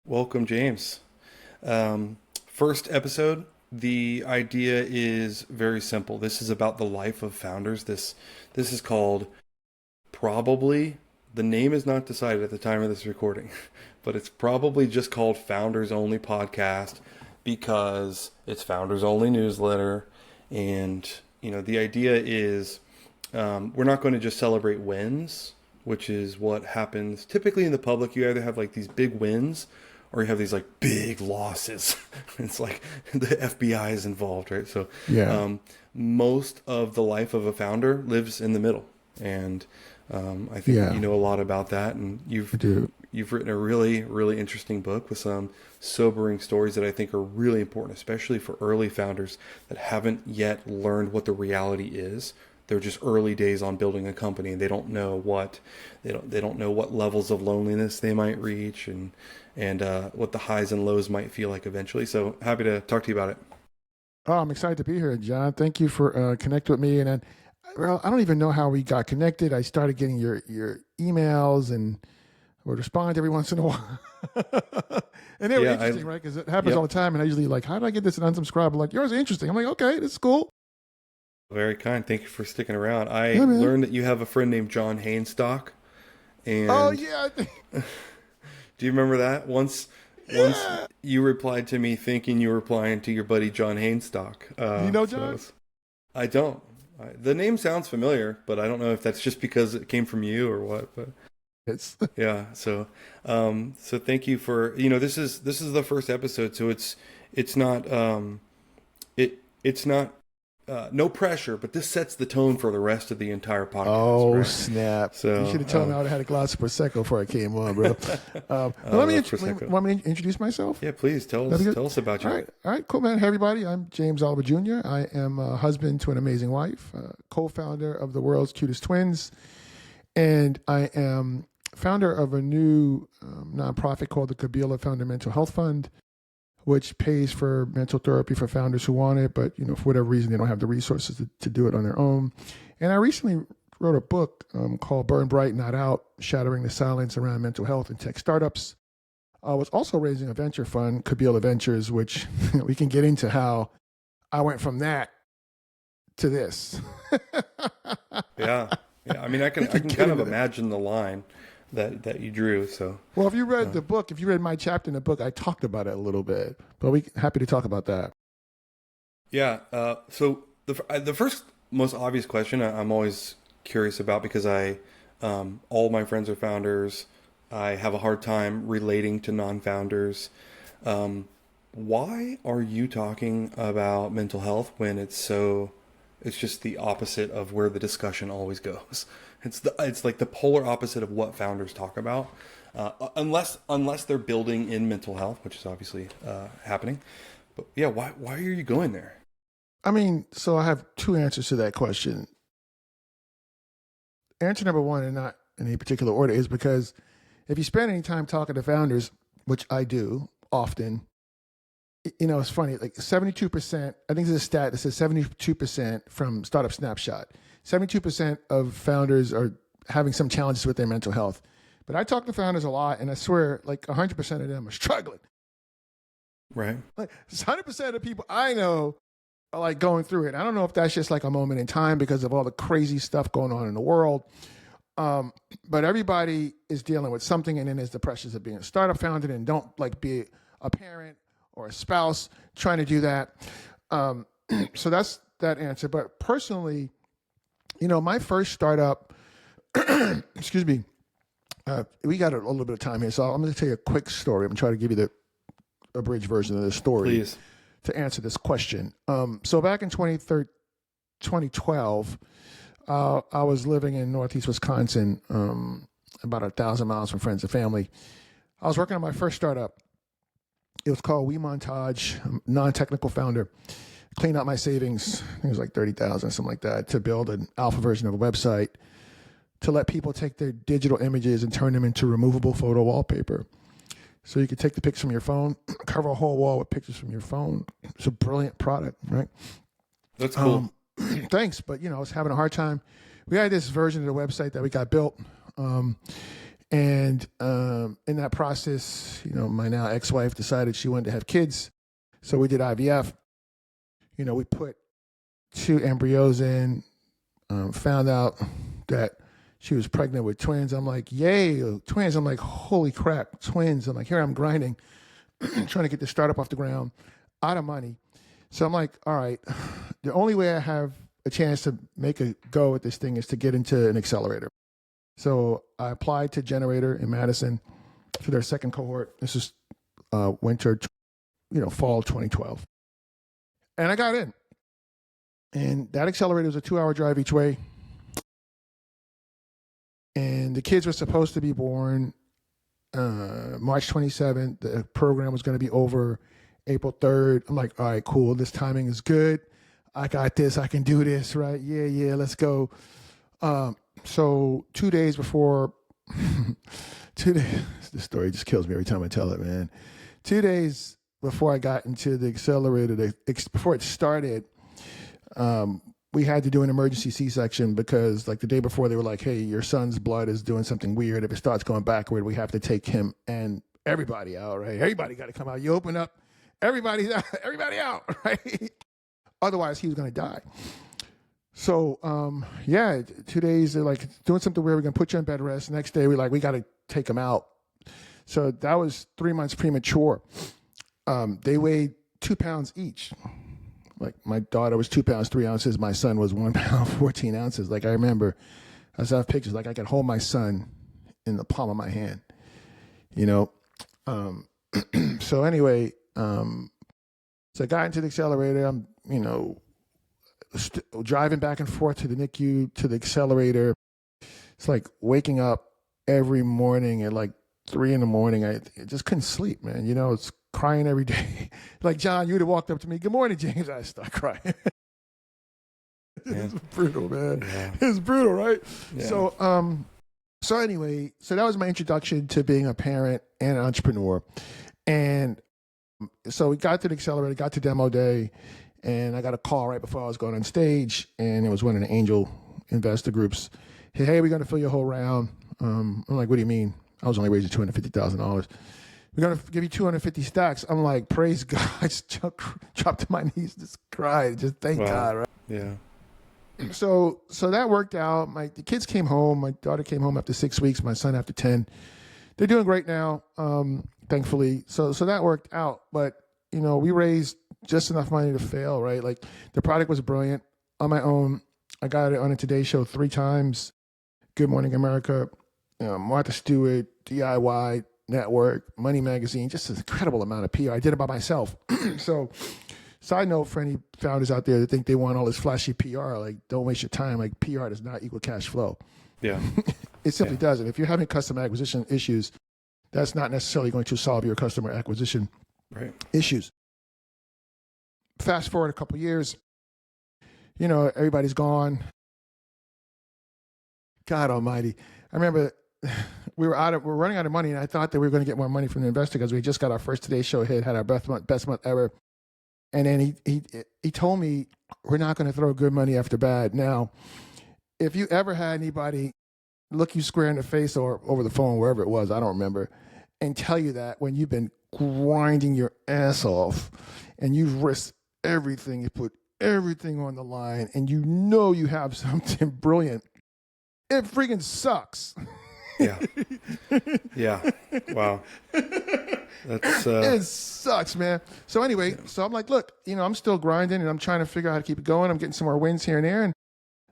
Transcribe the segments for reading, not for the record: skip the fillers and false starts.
Welcome, James. First episode. The idea is very simple. This is about the life of founders. This is called probably the name is not decided at the time of this recording, but it's probably just called Founders Only Podcast because it's Founders Only newsletter, and the idea is we're not going to just celebrate wins, which is what happens typically in the public. You either have like these big wins or you have these like big losses. It's like the FBI is involved, right? So most of the life of a founder lives in the middle, and I think you know a lot about that, and you've written a really interesting book with some sobering stories that I think are really important, especially for early founders that haven't yet learned what the reality is. They're just early days on building a company, and they don't know what levels of loneliness they might reach, and what the highs and lows might feel like eventually. So happy to talk to you about it. Oh, I'm excited to be here, John. Thank you for connecting with me. And then, well, I don't even know how we got connected. I started getting your emails and would respond every once in a while. And they were interesting, right? Because it happens all the time. And I usually like, how did I get this and unsubscribe? I'm like, yours is interesting. I'm like, okay, this is cool. Very kind. Thank you for sticking around. I learned that you have a friend named John Hainstock. And oh, yeah. do you remember that? Once you replied to me thinking you were replying to your buddy John Hainstock. You know John? I don't. The name sounds familiar, but I don't know if that's just because it came from you or what. But it's yeah. So thank you for this is the first episode, so it's not it's not. No pressure, but this sets the tone for the rest of the entire podcast. Oh, right? Snap. So, you should have told me I would have had a glass of Prosecco before I came on, bro. Want me to introduce myself? Yeah, please. Tell us about you. All right, cool, man. Hey, everybody. I'm James Oliver Jr. I am a husband to an amazing wife, co-founder of the world's cutest twins, and I am founder of a new nonprofit called the Kabila Founder Mental Health Fund, which pays for mental therapy for founders who want it, but for whatever reason they don't have the resources to do it on their own. And I recently wrote a book called Burn Bright, Not Out, Shattering the Silence Around Mental Health and Tech Startups. I was also raising a venture fund, Kabila Ventures, which we can get into how I went from that to this. Yeah. I mean, I can kind of imagine the line that you drew. So well, if you read the book, if you read my chapter in the book, I talked about it a little bit, but we happy to talk about that. Yeah. So the first most obvious question I'm always curious about, because all my friends are founders. I have a hard time relating to non-founders. Why are you talking about mental health when it's just the opposite of where the discussion always goes? It's like the polar opposite of what founders talk about, unless they're building in mental health, which is obviously happening. But yeah, why are you going there? I mean, so I have two answers to that question. Answer number one, and not in any particular order, is because if you spend any time talking to founders, which I do often, it's funny, like 72%, I think there's a stat that says 72% from Startup Snapshot, 72% of founders are having some challenges with their mental health. But I talk to founders a lot, and I swear like 100% of them are struggling. Right. Like 100% of the people I know are like going through it. I don't know if that's just like a moment in time because of all the crazy stuff going on in the world. But everybody is dealing with something, and then there's the pressures of being a startup founder and don't like be a parent or a spouse trying to do that. So that's that answer. But personally, my first startup, excuse me, we got a little bit of time here, so I'm going to tell you a quick story. I'm going to try to give you the abridged version of this story. Please. To answer this question. So back in 2012, I was living in Northeast Wisconsin, about 1,000 miles from friends and family. I was working on my first startup. It was called We Montage, non-technical founder. Cleaned out my savings, I think it was like 30,000, something like that, to build an alpha version of a website to let people take their digital images and turn them into removable photo wallpaper. So you could take the pics from your phone, cover a whole wall with pictures from your phone. It's a brilliant product, right? That's cool. Thanks, but I was having a hard time. We had this version of the website that we got built, and And in that process, my now ex-wife decided she wanted to have kids. So we did IVF. We put 2 embryos in, found out that she was pregnant with twins. I'm like, yay, twins. I'm like, holy crap, twins. I'm like, here I'm grinding, trying to get this startup off the ground, out of money. So I'm like, all right, the only way I have a chance to make a go at this thing is to get into an accelerator. So I applied to Generator in Madison for their second cohort. This is winter, fall 2012. And I got in. And that accelerator was a 2-hour drive each way. And the kids were supposed to be born March 27th. The program was going to be over April 3rd. I'm like, all right, cool. This timing is good. I got this. I can do this, right? Yeah, let's go. So 2 days before, 2 days, this story just kills me every time I tell it, man. 2 days before I got into the accelerator, before it started, we had to do an emergency C-section because like the day before they were like, hey, your son's blood is doing something weird. If it starts going backward, we have to take him and everybody out, right? Everybody got to come out. You open up, everybody out, right? Otherwise, he was going to die. So, 2 days, they're like doing something weird. We're going to put you on bed rest. Next day, we got to take him out. So that was 3 months premature. They weighed 2 pounds each. Like my daughter was 2 pounds, 3 ounces. My son was 1 pound, 14 ounces. Like I remember, I saw pictures, like I could hold my son in the palm of my hand, So anyway, so I got into the accelerator. I'm, driving back and forth to the NICU, to the accelerator. It's like waking up every morning at like 3 a.m. I just couldn't sleep, man. It's crying every day. Like, John, you would have walked up to me, good morning, James. I start crying. It's brutal, man. Yeah. It's brutal, right? Yeah. So anyway, so that was my introduction to being a parent and an entrepreneur. And so we got to the accelerator, got to demo day, and I got a call right before I was going on stage, and it was one of the angel investor groups. Hey, we're going to fill your whole round. I'm like, what do you mean? I was only raising $250,000. We're going to give you 250 stacks. I'm like, praise God. I just dropped to my knees, just cried, just thank God, right? Yeah. So that worked out. The kids came home. My daughter came home after 6 weeks. My son after 10. They're doing great now, thankfully. So that worked out. But, we raised just enough money to fail, right? Like the product was brilliant. On my own, I got it on a Today Show 3 times. Good Morning America, Martha Stewart, DIY Network, Money Magazine, just an incredible amount of PR. I did it by myself. So side note for any founders out there that think they want all this flashy PR, like don't waste your time. Like PR does not equal cash flow. Yeah. It simply doesn't. If you're having customer acquisition issues, that's not necessarily going to solve your customer acquisition issues. Fast forward a couple years, everybody's gone. God almighty. I remember we're running out of money, and I thought that we were going to get more money from the investor because we just got our first Today Show hit, had our best month ever. And then he told me, we're not going to throw good money after bad. Now, if you ever had anybody look you square in the face or over the phone, wherever it was, I don't remember, and tell you that when you've been grinding your ass off and you've risked everything, you put everything on the line, and you have something brilliant, it freaking sucks. Yeah. Yeah. Wow. That's It sucks, man. So anyway, so I'm like, look, I'm still grinding and I'm trying to figure out how to keep it going. I'm getting some more wins here and there. And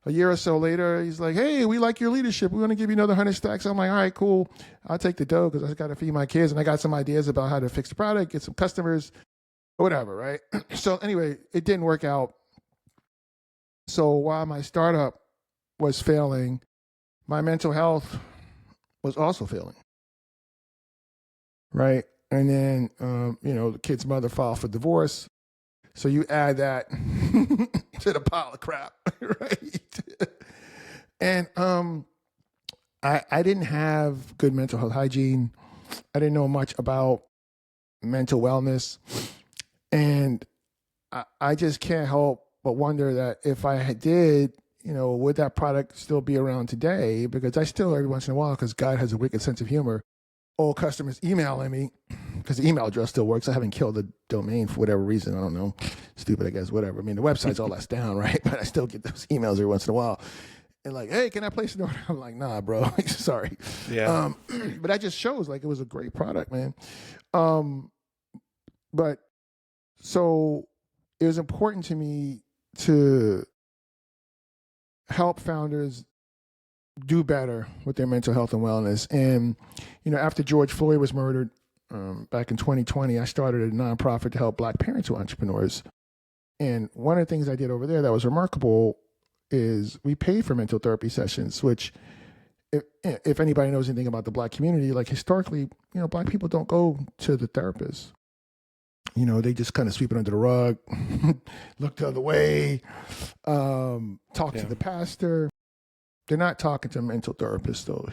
a year or so later, he's like, hey, we like your leadership. We want to give you another 100 stacks. I'm like, all right, cool. I'll take the dough because I got to feed my kids and I got some ideas about how to fix the product, get some customers, whatever, right? So anyway, it didn't work out. So while my startup was failing, my mental health was also failing, right? And then, the kid's mother filed for divorce. So you add that to the pile of crap, right? And I didn't have good mental health hygiene. I didn't know much about mental wellness. And I just can't help but wonder that if I did, would that product still be around today? Because I still, every once in a while, because God has a wicked sense of humor, old customers emailing me, because the email address still works. I haven't killed the domain for whatever reason. I don't know. Stupid, I guess, whatever. I mean, the website's all that's down, right? But I still get those emails every once in a while. And like, hey, can I place an order? I'm like, nah, bro. Sorry. Yeah. But that just shows like it was a great product, man. But so it was important to me to help founders do better with their mental health and wellness. And, after George Floyd was murdered back in 2020, I started a nonprofit to help Black parents who are entrepreneurs. And one of the things I did over there that was remarkable is we paid for mental therapy sessions, which if anybody knows anything about the Black community, like historically, Black people don't go to the therapist. They just kind of sweep it under the rug, look the other way, talk to the pastor. They're not talking to mental therapists, though,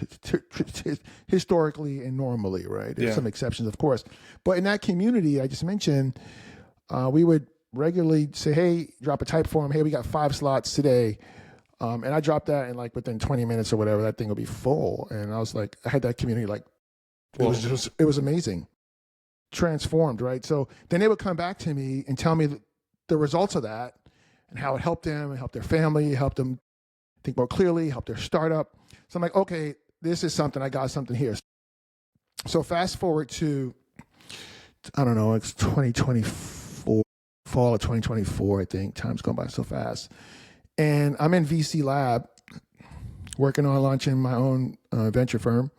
historically and normally, right? There's some exceptions, of course. But in that community I just mentioned, we would regularly say, hey, drop a type form. Hey, we got 5 slots today. And I dropped that, and like within 20 minutes or whatever, that thing will be full. And I was like, I had that community, like, it was amazing. Transformed, right? So then they would come back to me and tell me the results of that and how it helped them, and helped their family, helped them think more clearly, helped their startup. So I'm like, okay, this is something, I got something here. So fast forward to, I don't know, it's 2024, fall of 2024, I think. Time's gone by so fast. And I'm in VC Lab working on launching my own venture firm.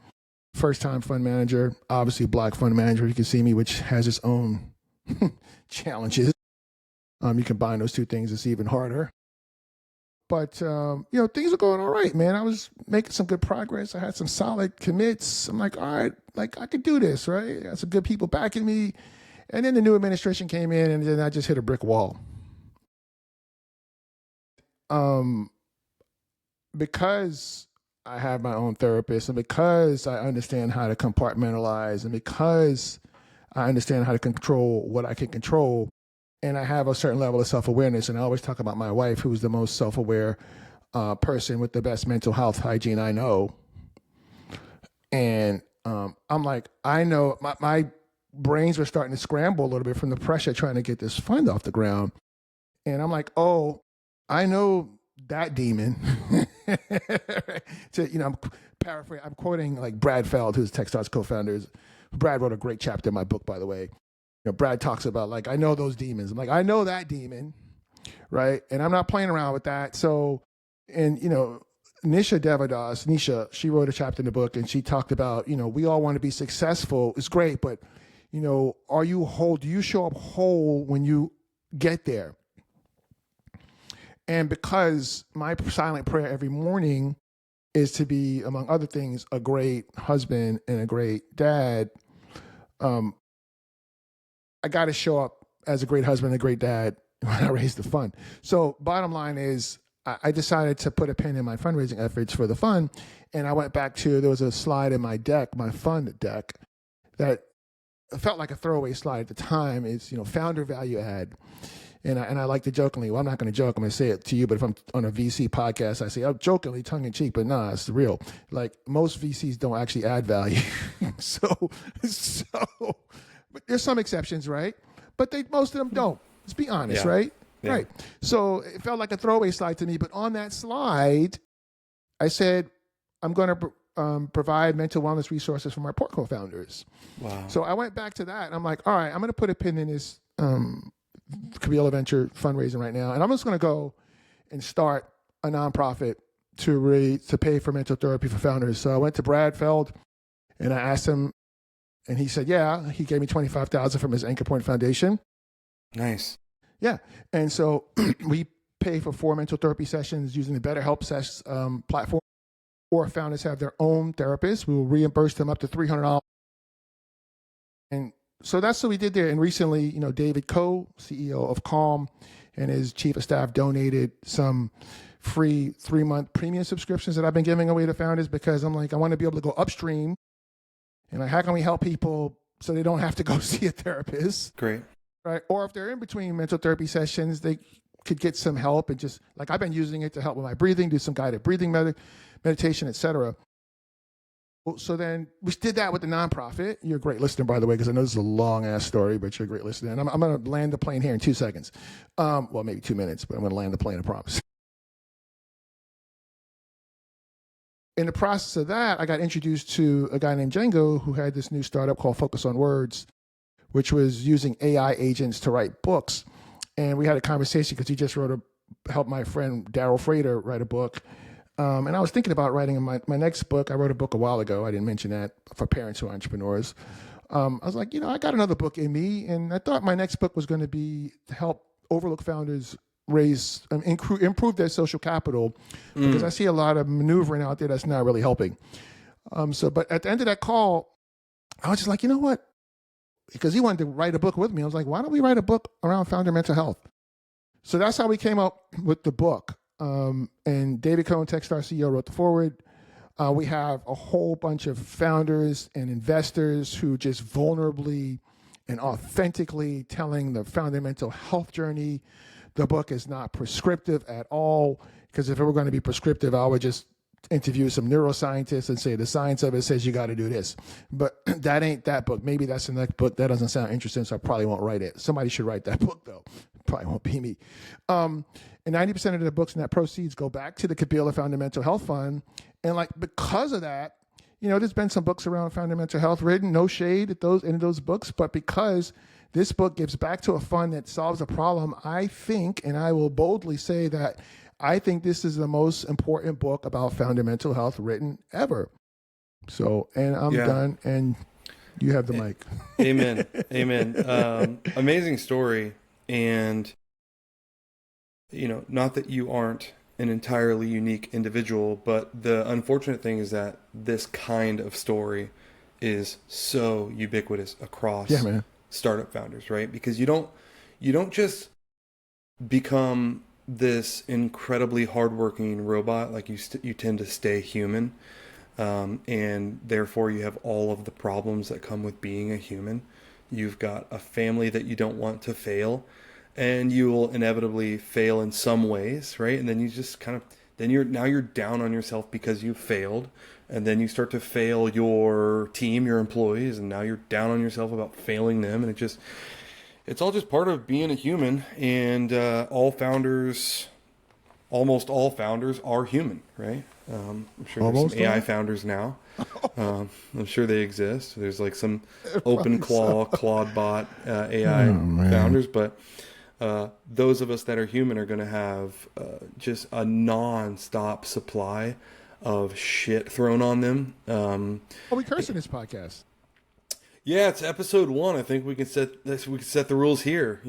First time fund manager, obviously Black fund manager. You can see me, which has its own challenges. You combine those two things, it's even harder. But, things are going all right, man. I was making some good progress. I had some solid commits. I'm like, all right, like I could do this, right? I got some good people backing me. And then the new administration came in, and then I just hit a brick wall. Because I have my own therapist, and because I understand how to compartmentalize, and because I understand how to control what I can control, and I have a certain level of self-awareness, and I always talk about my wife, who's the most self-aware person with the best mental health hygiene I know. And I'm like, I know my brains were starting to scramble a little bit from the pressure trying to get this fund off the ground. And I'm like, oh, I know that demon. I'm paraphrasing, I'm quoting like Brad Feld, who's Techstars co-founder. Brad wrote a great chapter in my book, by the way. Brad talks about like, I know those demons. I'm like, I know that demon, right? And I'm not playing around with that. So, and Nisha Devadas, she wrote a chapter in the book, and she talked about, we all want to be successful. It's great, but are you whole? Do you show up whole when you get there? And because my silent prayer every morning is to be, among other things, a great husband and a great dad, I got to show up as a great husband and a great dad when I raise the fund. So bottom line is, I decided to put a pin in my fundraising efforts for the fund. And I went back to, there was a slide in my deck, my fund deck, that felt like a throwaway slide at the time. It's, founder value add. And I like to jokingly, well, I'm not going to joke, I'm going to say it to you, but if I'm on a VC podcast, I say, I'm jokingly, tongue in cheek, but nah, it's real. Like most VCs don't actually add value. So, but there's some exceptions, right? But most of them don't. Let's be honest, right? Yeah. Right. So it felt like a throwaway slide to me. But on that slide, I said, I'm going to provide mental wellness resources for my Portco founders. Wow. So I went back to that. And I'm like, all right, I'm going to put a pin in this Kabila Venture fundraising right now. And I'm just going to go and start a nonprofit to pay for mental therapy for founders. So I went to Brad Feld and I asked him, and he said, yeah. He gave me $25,000 from his Anchor Point Foundation. Nice. Yeah. And so we pay for 4 mental therapy sessions using the BetterHelp platform, or founders have their own therapist. We will reimburse them up to $300. And so that's what we did there. And recently, David Coe, CEO of Calm, and his chief of staff donated some free 3-month premium subscriptions that I've been giving away to founders, because I'm like, I want to be able to go upstream. And like, how can we help people so they don't have to go see a therapist? Great. Right. Or if they're in between mental therapy sessions, they could get some help and just like I've been using it to help with my breathing, do some guided breathing meditation, etc. So then we did that with the nonprofit. You're a great listener, by the way, because I know this is a long ass story, but you're a great listener. And I'm going to land the plane here in 2 seconds. Well, maybe 2 minutes, but I'm going to land the plane, I promise. In the process of that, I got introduced to a guy named Django who had this new startup called Focus on Words, which was using AI agents to write books. And we had a conversation because he just helped my friend Daryl Frater write a book. And I was thinking about writing my next book. I wrote a book a while ago. I didn't mention that, for parents who are entrepreneurs. I was like, I got another book in me. And I thought my next book was going to be to help overlooked founders improve their social capital, because I see a lot of maneuvering out there that's not really helping. But at the end of that call, I was just like, you know what? Because he wanted to write a book with me. I was like, why don't we write a book around founder mental health? So that's how we came up with the book. And David Cohen, Techstar CEO, wrote the foreword. We have a whole bunch of founders and investors who just vulnerably and authentically telling the founder mental health journey. The book is not prescriptive at all, because if it were going to be prescriptive, I would just interview some neuroscientists and say the science of it says you got to do this. But that ain't that book. Maybe that's the next book. That doesn't sound interesting, so I probably won't write it. Somebody should write that book, though. Probably won't be me. And 90% of the books net proceeds go back to the Kabila Founder Mental Health Fund. And because of that, there's been some books around founder mental health written, no shade at any of those books, but because this book gives back to a fund that solves a problem, I think, and I will boldly say that I think this is the most important book about founder mental health written ever. So, and I'm done, and you have the mic. Amen. Amen. Amazing story. And, not that you aren't an entirely unique individual, but the unfortunate thing is that this kind of story is so ubiquitous across startup founders, right? Because you don't just become this incredibly hardworking robot. Like you tend to stay human, and therefore you have all of the problems that come with being a human. You've got a family that you don't want to fail, and you will inevitably fail in some ways, right? And then you just you're down on yourself because you failed. And then you start to fail your team, your employees, and now you're down on yourself about failing them. And it's all just part of being a human. And almost all founders are human, right? I'm sure there's some AI founders now. I'm sure they exist. There's like some Claude bot AI founders, but those of us that are human are going to have just a non-stop supply of shit thrown on them. We curse in this podcast. Yeah, it's episode 1. I think we can set the rules here.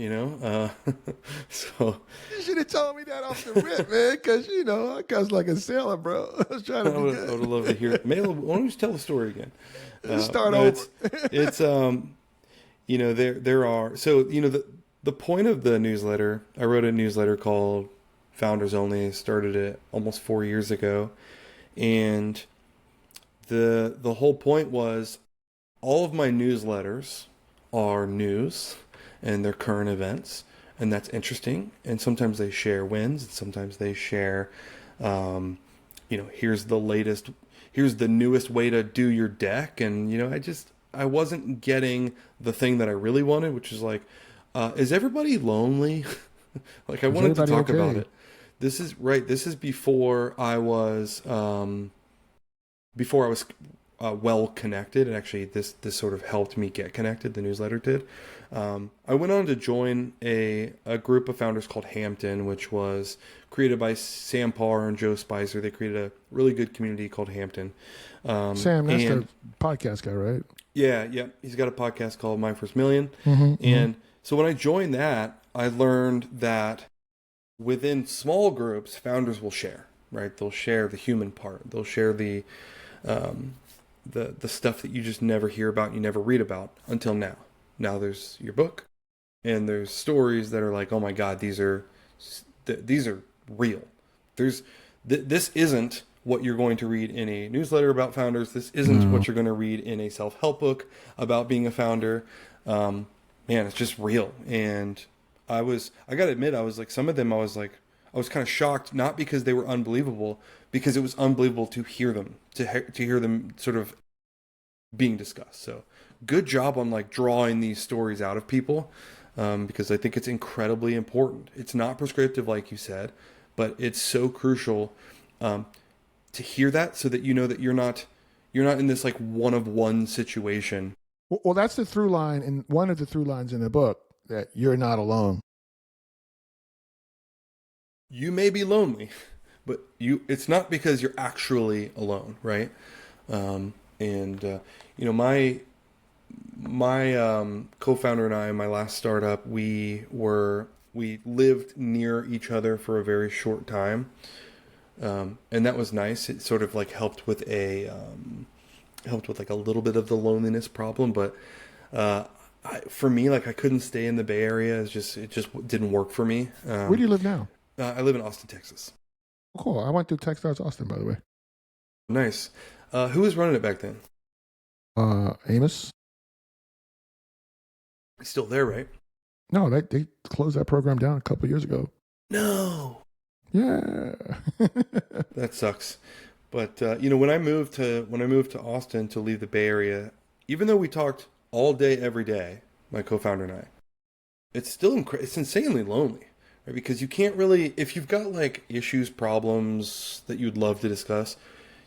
So you should have told me that off the rip, man. Because I cuss like a sailor, bro. I was trying to be good. I would love to hear it. Why don't you just tell the story again? Start over. It's there are the point of the newsletter. I wrote a newsletter called Founders Only. I started it almost 4 years ago. And the whole point was all of my newsletters are news and they're current events, and that's interesting. And sometimes they share wins, and sometimes they share, here's the newest way to do your deck. And, I wasn't getting the thing that I really wanted, which is like, is everybody lonely? Like I wanted to talk about it. This is right. This is before I was well connected, and actually this sort of helped me get connected. The newsletter did. I went on to join a group of founders called Hampton, which was created by Sam Parr and Joe Spicer. They created a really good community called Hampton. Sam, that's the podcast guy, right? Yeah. He's got a podcast called My First Million. And so when I joined that, I learned that within small groups, founders will share, right? They'll share the human part. They'll share the stuff that you just never hear about, you never read about until now. Now there's your book, and there's stories that are like, oh my God, these are real. This isn't what you're going to read in a newsletter about founders. This isn't what you're going to read in a self-help book about being a founder. Man, it's just real. And I got to admit, I was like, some of them, I was kind of shocked, not because they were unbelievable, because it was unbelievable to hear them, to hear them sort of being discussed. So good job on like drawing these stories out of people, because I think it's incredibly important. It's not prescriptive, like you said, but it's so crucial to hear that, so that you know that you're not in this like one of one situation. Well, that's the through line, and one of the through lines in the book, that you're not alone. You may be lonely, but it's not because you're actually alone, right? And you know, my co-founder and I, my last startup, we lived near each other for a very short time, and that was nice. It sort of like helped with like a little bit of the loneliness problem, but for me, like I couldn't stay in the Bay Area. It just didn't work for me. Where do you live now? I live in Austin, Texas. Cool. I went to Textiles Austin, by the way. Nice. Who was running it back then? Amos. He's still there, right? No, they closed that program down a couple years ago. No. Yeah. That sucks. But you know, when I moved to Austin to leave the Bay Area, even though we talked all day every day, my co-founder and I, it's still it's insanely lonely, right? Because you can't really, if you've got like issues, problems that you'd love to discuss,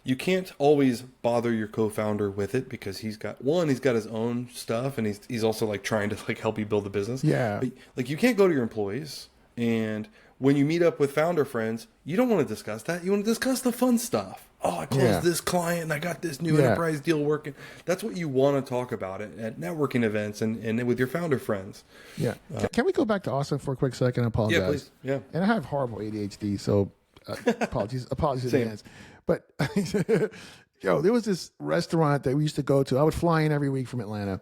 you can't always bother your co-founder with it, because he's got his own stuff, and he's also like trying to like help you build the business. Yeah. But, like, you can't go to your employees, and when you meet up with founder friends, you don't want to discuss that. You want to discuss the fun stuff. Oh, I closed this client and I got this new enterprise deal working. That's what you want to talk about at networking events and with your founder friends. Yeah. Can we go back to Austin for a quick second? I apologize. Yeah, please. Yeah. And I have horrible ADHD, so apologies in advance. But yo, there was this restaurant that we used to go to. I would fly in every week from Atlanta,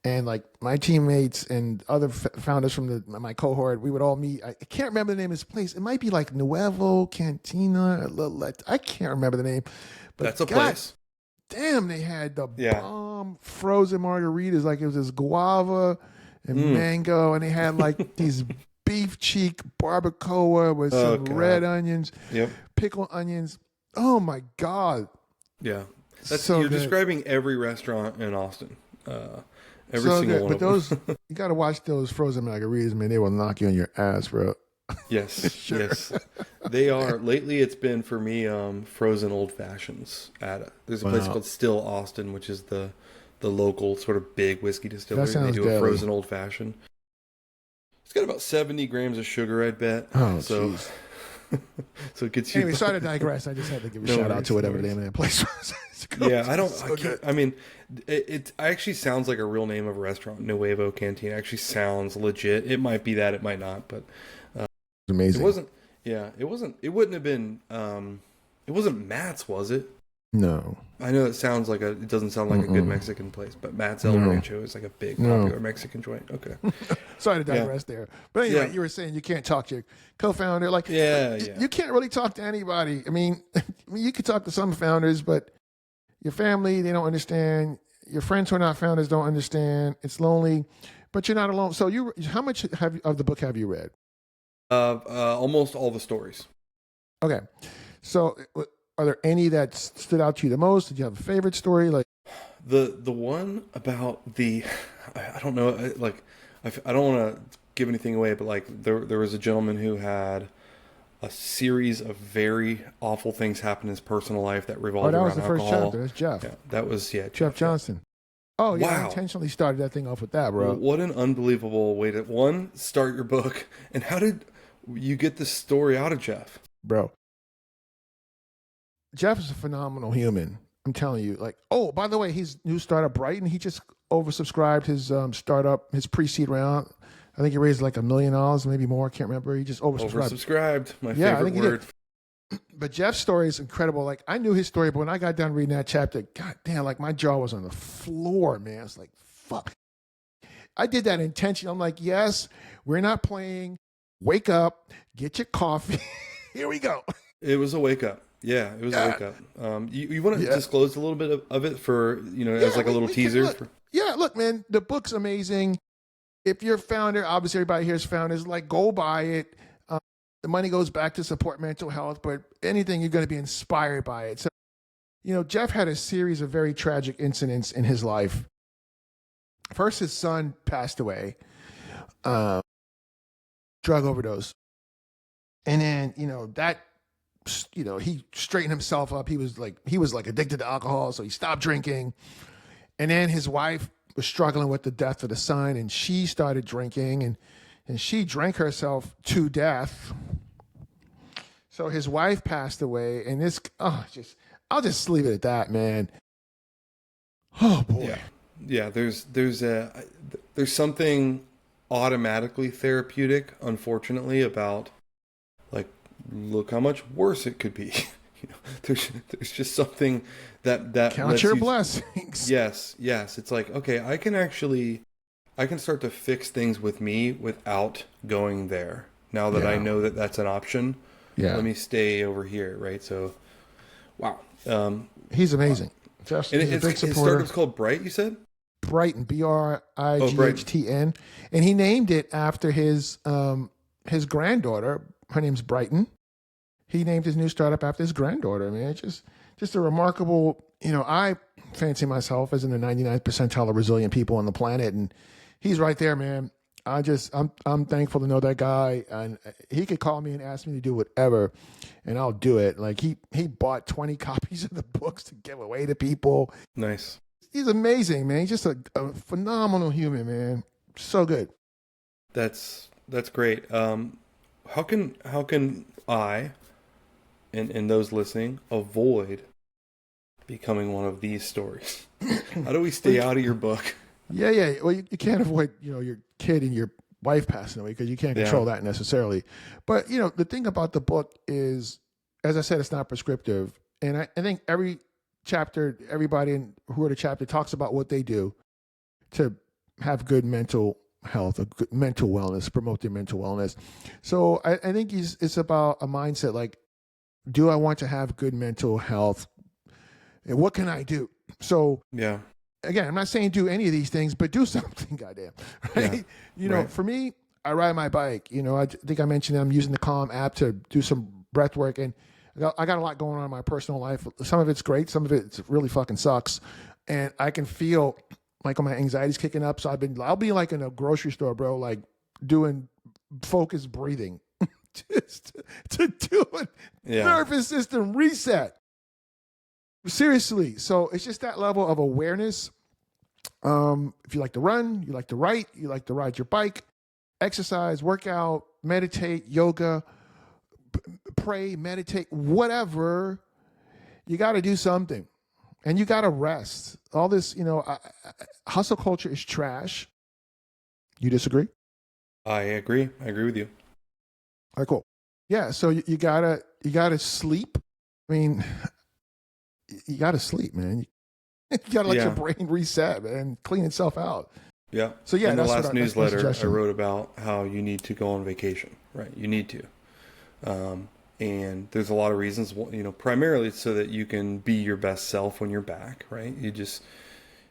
and like my teammates and other founders from my cohort, we would all meet. I can't remember the name of this place. It might be like Nuevo Cantina. I can't remember the name. But that's a place. Damn, they had the bomb frozen margaritas. Like it was this guava and mango, and they had like these beef cheek barbacoa with some red onions, pickled onions. Oh my God. Yeah. You're describing every restaurant in Austin. Every so single good. one But of those, them. you got to watch those frozen margaritas, man. They will knock you on your ass, bro. Yes, yes. They are. Lately, it's been for me frozen old fashions. There's a place called Still Austin, which is the local sort of big whiskey distillery. That sounds They do deadly. a frozen old fashioned. It's got about 70 grams of sugar, I'd bet. Oh, so, jeez. So it gets you. Anyway, sorry to digress. I just had to give a shout out to whatever the name of that place was. Yeah, I mean, it actually sounds like a real name of a restaurant. Nuevo Cantina actually sounds legit. It might be that, it might not, but amazing. It wasn't. Yeah, it wasn't. It wouldn't have been. It wasn't Matt's, was it? No. I know it sounds like it doesn't sound like a good Mexican place, but Matt's El Rancho is like a big popular Mexican joint. Okay. Sorry to digress there. But anyway, you were saying you can't talk to your co-founder. You can't really talk to anybody. I mean, you could talk to some founders, but your family, they don't understand. Your friends who are not founders don't understand. It's lonely, but you're not alone. So how much of the book have you read? Almost all the stories. Okay. So are there any that stood out to you the most? Did you have a favorite story? Like the one about I don't know, I don't want to give anything away, but like there was a gentleman who had a series of very awful things happen in his personal life that revolved around alcohol. That was the first chapter. That's Jeff. Yeah, that was Jeff Johnston. Oh yeah, wow. I intentionally started that thing off with that, bro. What an unbelievable way to start your book. And how did you get this story out of Jeff? Bro, Jeff is a phenomenal human. I'm telling you. Like, oh, by the way, his new startup, Brighton, he just oversubscribed his startup, his pre-seed round. I think he raised like $1 million, maybe more. I can't remember. He just oversubscribed. Oversubscribed, my favorite word. But Jeff's story is incredible. Like, I knew his story, but when I got done reading that chapter, god damn, like my jaw was on the floor, man. I was like, fuck. I did that intentionally. I'm like, yes, we're not playing. Wake up, get your coffee. Here we go. It was a wake up. Yeah, it was a wake up. You want to disclose a little bit of it for, as like a little teaser? Look, man, the book's amazing. if you're a founder, obviously everybody here is founders, like go buy it. The money goes back to support mental health, but anything you're going to be inspired by it. So, Jeff had a series of very tragic incidents in his life. First, his son passed away, drug overdose. And then, he straightened himself up. He was like addicted to alcohol, so he stopped drinking. And then his wife was struggling with the death of the son, and she started drinking, and she drank herself to death. So his wife passed away, and I'll just leave it at that, man. Oh boy. Yeah. There's something automatically therapeutic, unfortunately, about like, look how much worse it could be. There's just something that Count your blessings. Yes. It's like, okay, I can start to fix things with me without going there. Now that I know that that's an option, let me stay over here, right? So, wow. He's amazing. Just, and he's a big his supporter. startup's called Bright, you said? Brighton, Brightn. And he named it after his granddaughter. Her name's Brighton. He named his new startup after his granddaughter. I mean, it's just a remarkable, I fancy myself as in the 99th percentile of resilient people on the planet, and he's right there, man. I'm thankful to know that guy, and he could call me and ask me to do whatever, and I'll do it. Like he bought 20 copies of the books to give away to people. Nice. He's amazing, man. He's just a phenomenal human, man. So good. That's great. How can I and those listening avoid becoming one of these stories? How do we stay out of your book? Yeah. Well, you can't avoid, your kid and your wife passing away because you can't control that necessarily. But, the thing about the book is, as I said, it's not prescriptive. And I think every chapter, everybody who wrote a chapter talks about what they do to have good mental health, a good mental wellness, promote their mental wellness. So I think it's about a mindset like, do I want to have good mental health? And what can I do? So, again, I'm not saying do any of these things, but do something, goddamn. Right? For me, I ride my bike. I think I mentioned I'm using the Calm app to do some breath work, and I got a lot going on in my personal life. Some of it's great, some of it really fucking sucks, and I can feel like my anxiety's kicking up. So I'll be like in a grocery store, bro, like doing focused breathing, just to do a nervous system reset. Seriously. So it's just that level of awareness. If you like to run, you like to write, you like to ride your bike, exercise, workout, meditate, yoga, pray, meditate, whatever, you got to do something, and you got to rest. All this, hustle culture is trash. You disagree? I agree. I agree with you. All right, cool. Yeah. So you gotta sleep. I mean, you gotta sleep, man. You gotta let your brain reset and clean itself out. Yeah. So yeah, in the last newsletter, I wrote about how you need to go on vacation, right? You need to. And there's a lot of reasons, primarily it's so that you can be your best self when you're back, right? You just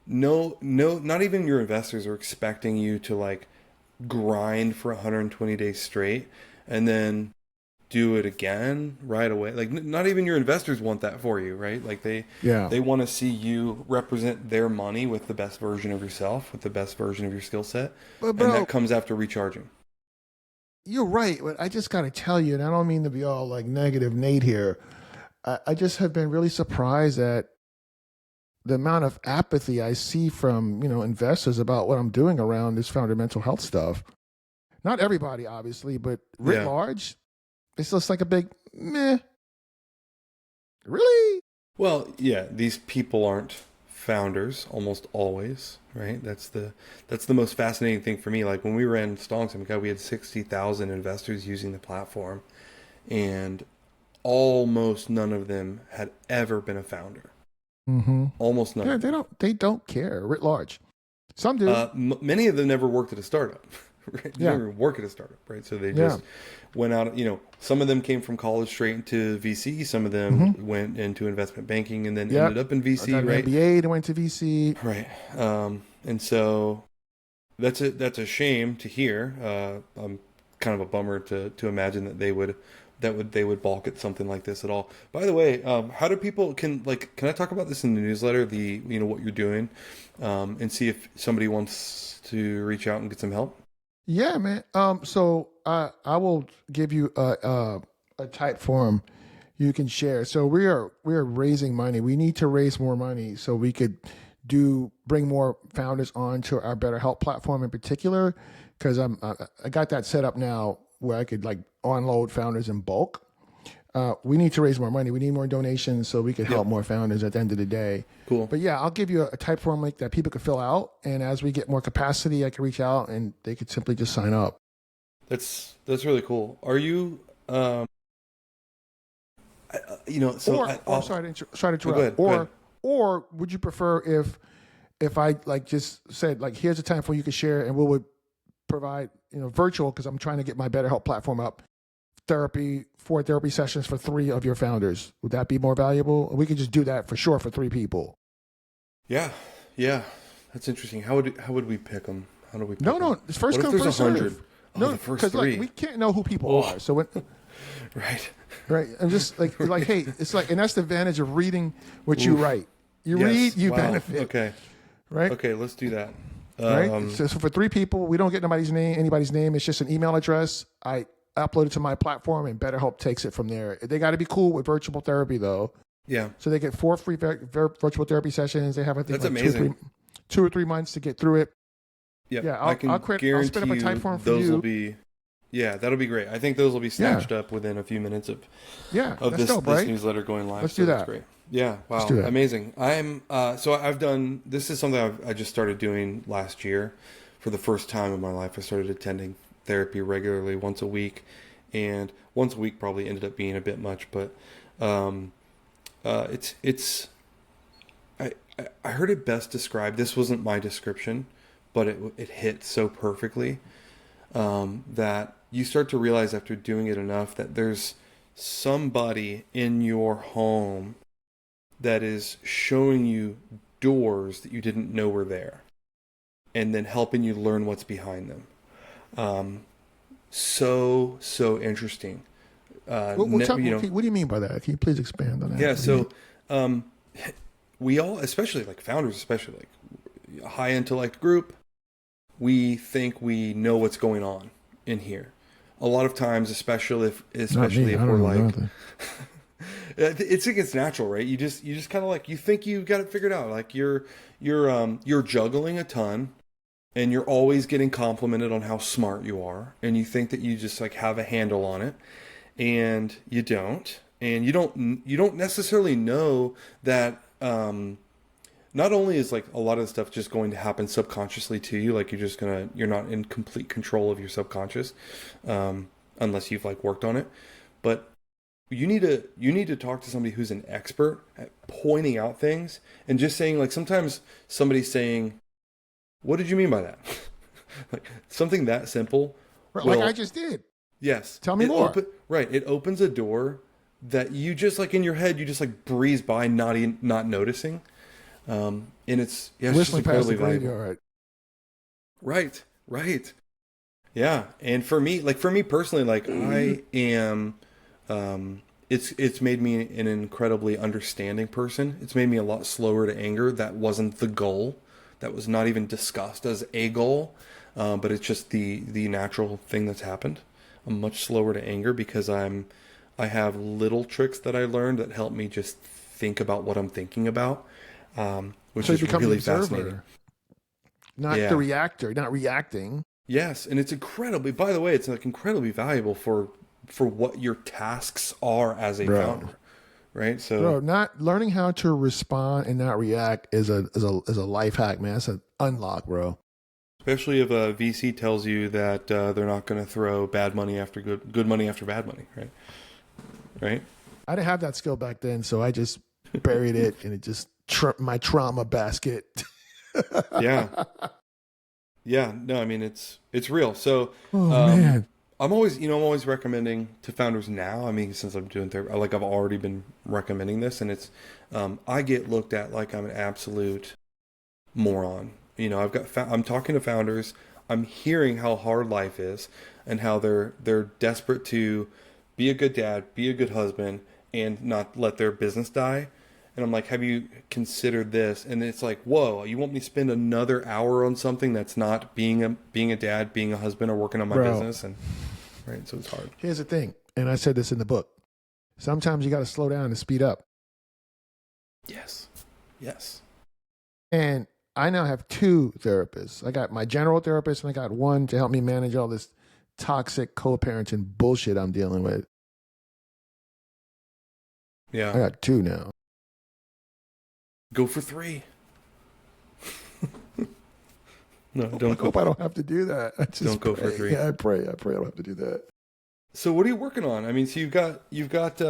not even your investors are expecting you to like grind for 120 days straight and then do it again right away. Like not even your investors want that for you, right? Like they want to see you represent their money with the best version of yourself, with the best version of your skill set. But bro, and that comes after recharging. You're right, but I just got to tell you, and I don't mean to be all like negative Nate here. I just have been really surprised at the amount of apathy I see from, investors about what I'm doing around this founder mental health stuff. Not everybody, obviously, but writ large, it's just like a big meh. Really? Well, yeah, these people aren't founders almost always, right? That's the most fascinating thing for me. Like when we ran Stonks, we had 60,000 investors using the platform, and almost none of them had ever been a founder. Mm-hmm. Almost none. Yeah, they don't care writ large. Some do. Many of them never worked at a startup. Right? They never work at a startup, right? So they just went out. Some of them came from college straight into VC. Some of them went into investment banking and then ended up in VC. I got an right? MBA and went to VC. Right. And so That's a shame to hear. Kind of a bummer to imagine that they would balk at something like this at all. By the way, how do people can I talk about this in the newsletter? What you're doing, and see if somebody wants to reach out and get some help. Yeah, man. So I will give you a type form you can share. So we are raising money. We need to raise more money so we could bring more founders onto our BetterHelp platform in particular, because I got that set up now where I could like unload founders in bulk. We need to raise more money. We need more donations so we could help more founders at the end of the day. Cool. But yeah, I'll give you a type form link that people could fill out, and as we get more capacity, I can reach out and they could simply just sign up. That's really cool. Are you Sorry to interrupt. Go ahead, go ahead. Or would you prefer if I like just said like here's a time for you can share, and we would provide virtual, because I'm trying to get my BetterHelp platform up, 4 therapy sessions for 3 of your founders. Would that be more valuable? We could just do that for sure for 3 people. Yeah, that's interesting. How would we pick them? How do we pick No, them? it's first What if come, there's first 100? serve. Oh, No, the first because 3. like we can't know who people are. So when Right. I'm just like hey, it's like, and that's the advantage of reading what you write. You Yes. read, you Wow. benefit. Okay. Right. Okay, let's do that. Right. So for 3 people, we don't get anybody's name. It's just an email address. I upload it to my platform, and BetterHelp takes it from there. They got to be cool with virtual therapy though. Yeah. So they get 4 free virtual therapy sessions. They have, I think, That's like amazing. 2 or 3 months to get through it. Yep. Yeah, I can I'll guarantee spin up a type form for those you. will be. Yeah, that'll be great. I think those will be snatched up within a few minutes of that's this dope, this right? newsletter going live. Let's so do that's that. great. Yeah. Wow. Let's do that. Amazing. I've done. This is something I just started doing last year. For the first time in my life, I started attending therapy regularly once a week, and once a week probably ended up being a bit much, but it's. I heard it best described. This wasn't my description, but it hit so perfectly that you start to realize after doing it enough that there's somebody in your home that is showing you doors that you didn't know were there, and then helping you learn what's behind them. So interesting. What do you mean by that? Can you please expand on that? Yeah. So we all, especially like founders, especially like high intellect group, we think we know what's going on in here. A lot of times, especially if we're like, it's natural, right? You just kind of like, you think you've got it figured out. Like you're juggling a ton, and you're always getting complimented on how smart you are, and you think that you just like have a handle on it, and you don't, and you don't necessarily know that. Not only is like a lot of the stuff just going to happen subconsciously to you, like you're not in complete control of your subconscious, unless you've like worked on it, but you need to talk to somebody who's an expert at pointing out things, and just saying, like, sometimes somebody's saying, what did you mean by that? Like something that simple. Like I just did. Yes. Tell me more. It opens a door that you just like in your head, you just like breeze by, not noticing. And it's just incredibly valuable. Right. Yeah. And for me personally, like I am, it's made me an incredibly understanding person. It's made me a lot slower to anger. That wasn't the goal. That was not even discussed as a goal. But it's just the natural thing that's happened. I'm much slower to anger because I have little tricks that I learned that help me just think about what I'm thinking about, which is really fascinating. Not the reactor, not reacting. Yes, and it's incredibly. By the way, it's like incredibly valuable for what your tasks are as a founder, right? So, not learning how to respond and not react is a life hack, man. It's an unlock, bro. Especially if a VC tells you that they're not going to throw bad money after good money after bad money, right? Right. I didn't have that skill back then, so I just buried it in it, just my trauma basket. Yeah. No, I mean it's real. So, man, I'm always recommending to founders now. I mean, since I'm doing therapy, like I've already been recommending this, and it's I get looked at like I'm an absolute moron. I'm talking to founders. I'm hearing how hard life is and how they're desperate to be a good dad, be a good husband, and not let their business die. And I'm like, have you considered this? And it's like, whoa, you want me to spend another hour on something that's not being a dad, being a husband, or working on my Bro, business? And right, so it's hard. here's the thing, and I said this in the book. Sometimes you got to slow down and speed up. Yes, yes, And I now have two therapists. I got my general therapist, and I got one to help me manage all this toxic co-parenting bullshit I'm dealing with. yeah. I got two now. Go for 3. No, don't I go. hope I don't have to do that. I just Don't go pray. for 3. Yeah, I pray I don't have to do that. So what are you working on? I mean, so what's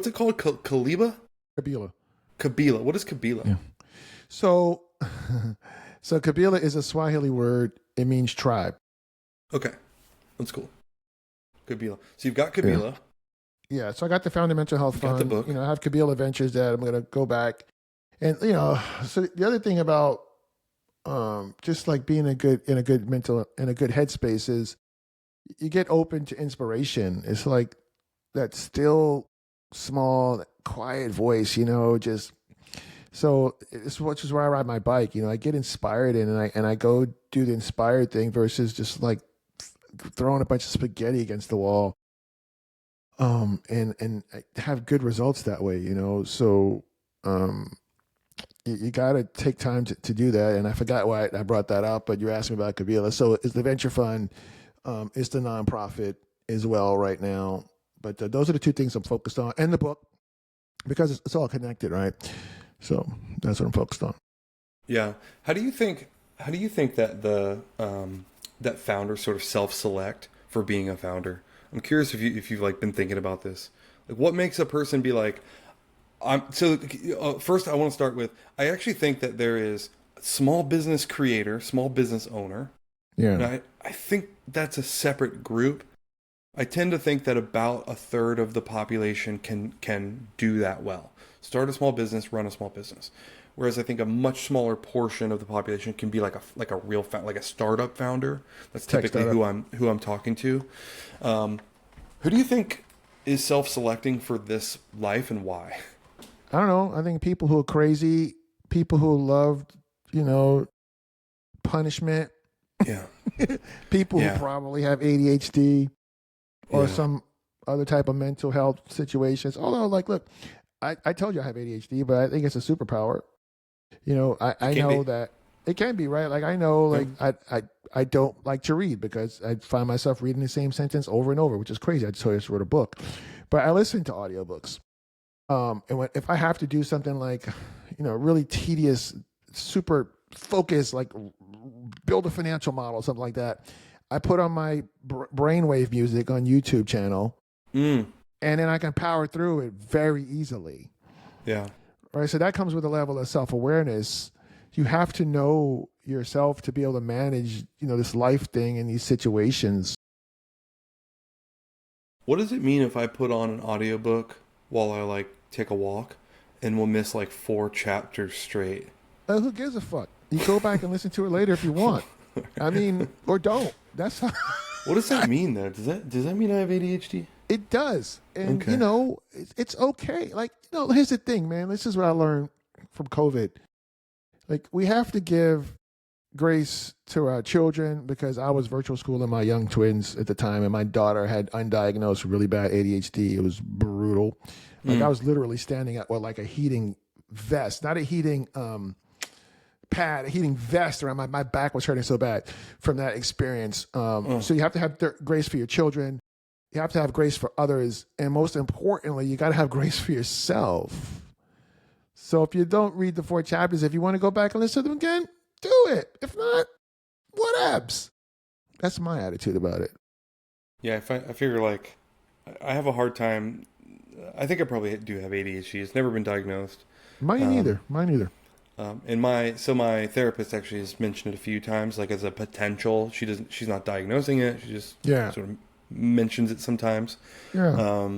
it called? Kaliba? Kabila. Kabila. What is Kabila? Yeah. So, so Kabila is a Swahili word. It means tribe. Okay, that's cool. Kabila. So you've got Kabila. Yeah. So I got the Founder Mental Health Got Fund. the book. I have Kabila Ventures that I'm going to go back. And, so the other thing about just like being in a good headspace is you get open to inspiration. It's like that still small, quiet voice, just so it's which is where I ride my bike. I get inspired and I go do the inspired thing versus just like throwing a bunch of spaghetti against the wall. And I have good results that way, So you got to take time to do that. And I forgot why I brought that up, but you're asking about Kabila. So it's the venture fund, it's the nonprofit as well right now. But those are the two things I'm focused on, and the book, because it's all connected, right? So that's what I'm focused on. Yeah. How do you think that that founders sort of self-select for being a founder? I'm curious if you've like been thinking about this. Like, what makes a person be like, first I want to start with, I actually think that there is small business creator, small business owner. Yeah. And I think that's a separate group. I tend to think that about a third of the population can do that well. Start a small business, run a small business. Whereas I think a much smaller portion of the population can be like a real like a startup founder. That's typically who I'm talking to. Who do you think is self-selecting for this life, and why? I don't know. I think people who are crazy, people who love, punishment. Yeah. People who probably have ADHD or some other type of mental health situations. Although, like, look, I told you I have ADHD, but I think it's a superpower. I know that it can be, right. Like, I know, like, I don't like to read because I find myself reading the same sentence over and over, which is crazy. I just wrote a book, but I listen to audiobooks. And if I have to do something like, really tedious, super focused, like build a financial model, something like that, I put on my brainwave music on YouTube channel, and then I can power through it very easily. Yeah. Right. So that comes with a level of self-awareness. You have to know yourself to be able to manage, this life thing in these situations. What does it mean if I put on an audiobook while I like take a walk and we'll miss like 4 chapters straight? Who gives a fuck? You go back and listen to it later if you want. I mean, or don't. That's how. What does that mean though? Does that mean I have ADHD? It does. And, Okay. it's okay. Like, here's the thing, man. This is what I learned from COVID. Like, we have to give grace to our children because I was virtual schooling my young twins at the time, and my daughter had undiagnosed really bad ADHD. It was brutal. Like, I was literally standing at like a heating vest, not a heating pad, a heating vest around my back was hurting so bad from that experience. So you have to have grace for your children. You have to have grace for others. And most importantly, you got to have grace for yourself. So if you don't read the 4 chapters, if you want to go back and listen to them again, do it. If not, whatevs. That's my attitude about it. Yeah, I figure like I have a hard time. I think I probably do have ADHD. It's never been diagnosed. Mine either. And my therapist actually has mentioned it a few times, like as a potential. She's not diagnosing it. She just sort of mentions it sometimes. Yeah.